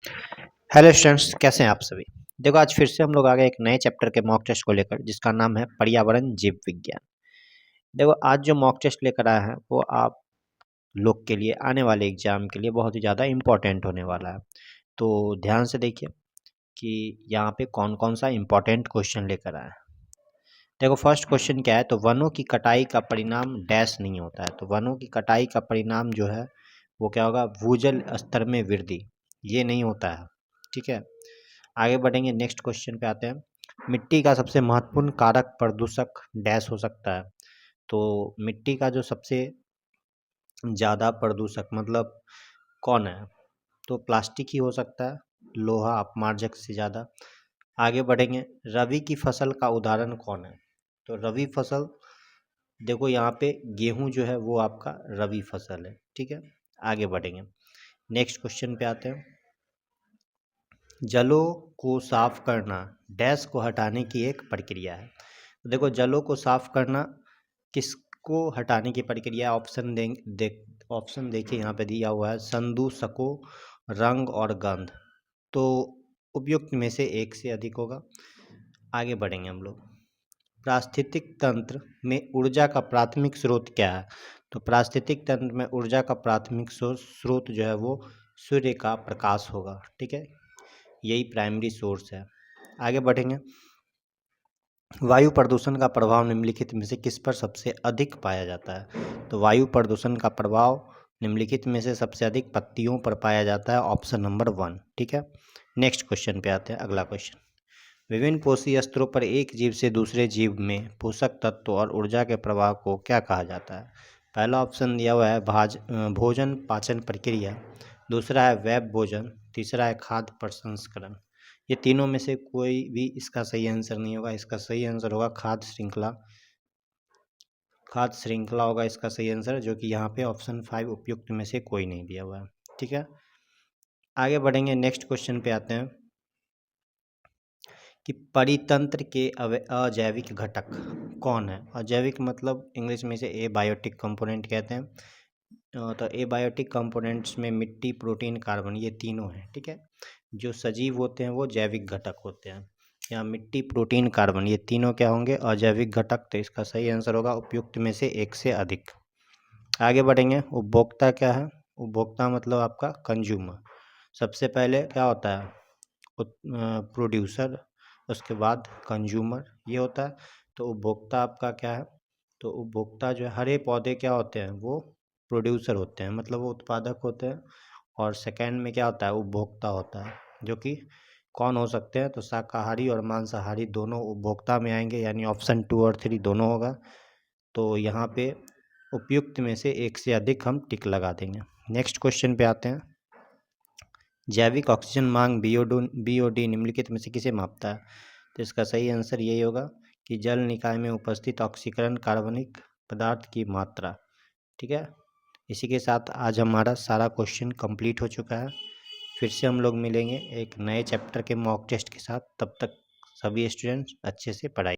Hello students, कैसे हैं आप सभी। देखो, आज फिर से हम लोग आ गए एक नए चैप्टर के मॉक टेस्ट को लेकर, जिसका नाम है पर्यावरण जीव विज्ञान। देखो, आज जो मॉक टेस्ट लेकर आया है वो आप लोग के लिए आने वाले एग्जाम के लिए बहुत ही ज़्यादा इम्पोर्टेंट होने वाला है। तो ध्यान से देखिए कि यहाँ पे कौन कौन सा इम्पोर्टेंट क्वेश्चन लेकर आया है। देखो, फर्स्ट क्वेश्चन क्या है, तो वनों की कटाई का परिणाम डैश नहीं होता है। तो वनों की कटाई का परिणाम जो है वो क्या होगा, भूजल स्तर में वृद्धि, ये नहीं होता है। ठीक है, आगे बढ़ेंगे, नेक्स्ट क्वेश्चन पे आते हैं। मिट्टी का सबसे महत्वपूर्ण कारक प्रदूषक डैश हो सकता है। तो मिट्टी का जो सबसे ज़्यादा प्रदूषक मतलब कौन है, तो प्लास्टिक ही हो सकता है, लोहा अपमार्जक से ज़्यादा। आगे बढ़ेंगे, रबी की फसल का उदाहरण कौन है। तो रबी फसल, देखो यहाँ पे गेहूं जो है वो आपका रबी फसल है। ठीक है, आगे बढ़ेंगे, नेक्स्ट क्वेश्चन पे आते हैं। जलों को साफ करना डैश को हटाने की एक प्रक्रिया है। तो देखो, जलों को साफ करना किसको हटाने की प्रक्रिया, ऑप्शन देखिए यहाँ पे दिया हुआ है, संदूषकों, रंग और गंध। तो उपयुक्त में से एक से अधिक होगा। आगे बढ़ेंगे हम लोग, पारिस्थितिक तंत्र में ऊर्जा का प्राथमिक स्रोत क्या है। तो पारिस्थितिक तंत्र में ऊर्जा का प्राथमिक स्रोत जो है वो सूर्य का प्रकाश होगा। ठीक है, यही प्राइमरी सोर्स है। आगे बढ़ेंगे, वायु प्रदूषण का प्रभाव निम्नलिखित में से किस पर सबसे अधिक पाया जाता है। तो वायु प्रदूषण का प्रभाव निम्नलिखित में से सबसे अधिक पत्तियों पर पाया जाता है, ऑप्शन नंबर 1। ठीक है, नेक्स्ट क्वेश्चन पे आते हैं। अगला क्वेश्चन, विभिन्न पोषी स्तरों पर एक जीव से दूसरे जीव में पोषक तत्व और ऊर्जा के प्रवाह को क्या कहा जाता है। पहला ऑप्शन दिया हुआ है भोजन पाचन प्रक्रिया, दूसरा है वेब भोजन, तीसरा है खाद्य प्रसंस्करण। ये तीनों में से कोई भी इसका सही आंसर नहीं होगा। इसका सही आंसर होगा खाद्य श्रृंखला। खाद्य श्रृंखला होगा इसका सही आंसर, जो कि यहाँ पे ऑप्शन 5 उपयुक्त में से कोई नहीं दिया हुआ है। ठीक है, आगे बढ़ेंगे, नेक्स्ट क्वेश्चन पे आते हैं कि परितंत्र के अजैविक घटक कौन है। अजैविक मतलब इंग्लिश में इसे एबायोटिक कंपोनेंट कहते हैं। तो एबायोटिक कंपोनेंट्स में मिट्टी, प्रोटीन, कार्बन, ये तीनों हैं। ठीक है, जो सजीव होते हैं वो जैविक घटक होते हैं। यहाँ मिट्टी, प्रोटीन, कार्बन, ये तीनों क्या होंगे, अजैविक घटक। तो इसका सही आंसर होगा उपयुक्त में से एक से अधिक। आगे बढ़ेंगे, उपभोक्ता क्या है। उपभोक्ता मतलब आपका कंज्यूमर। सबसे पहले क्या होता है, प्रोड्यूसर, उसके बाद कंज्यूमर, ये होता है। तो उपभोक्ता आपका क्या है, तो उपभोक्ता जो है, हरे पौधे क्या होते हैं, वो प्रोड्यूसर होते हैं, मतलब वो उत्पादक होते हैं। और सेकंड में क्या होता है, उपभोक्ता होता है, जो कि कौन हो सकते हैं, तो शाकाहारी और मांसाहारी दोनों उपभोक्ता में आएंगे, यानी ऑप्शन 2 और 3 दोनों होगा। तो यहाँ पे उपयुक्त में से एक से अधिक हम टिक लगा देंगे। नेक्स्ट क्वेश्चन पे आते हैं, जैविक ऑक्सीजन मांग बीओडी निम्नलिखित में से किसे मापता है। तो इसका सही आंसर यही होगा कि जल निकाय में उपस्थित ऑक्सीकरण कार्बनिक पदार्थ की मात्रा। ठीक है, इसी के साथ आज हमारा सारा क्वेश्चन कंप्लीट हो चुका है। फिर से हम लोग मिलेंगे एक नए चैप्टर के मॉक टेस्ट के साथ। तब तक सभी स्टूडेंट्स अच्छे से पढ़ाई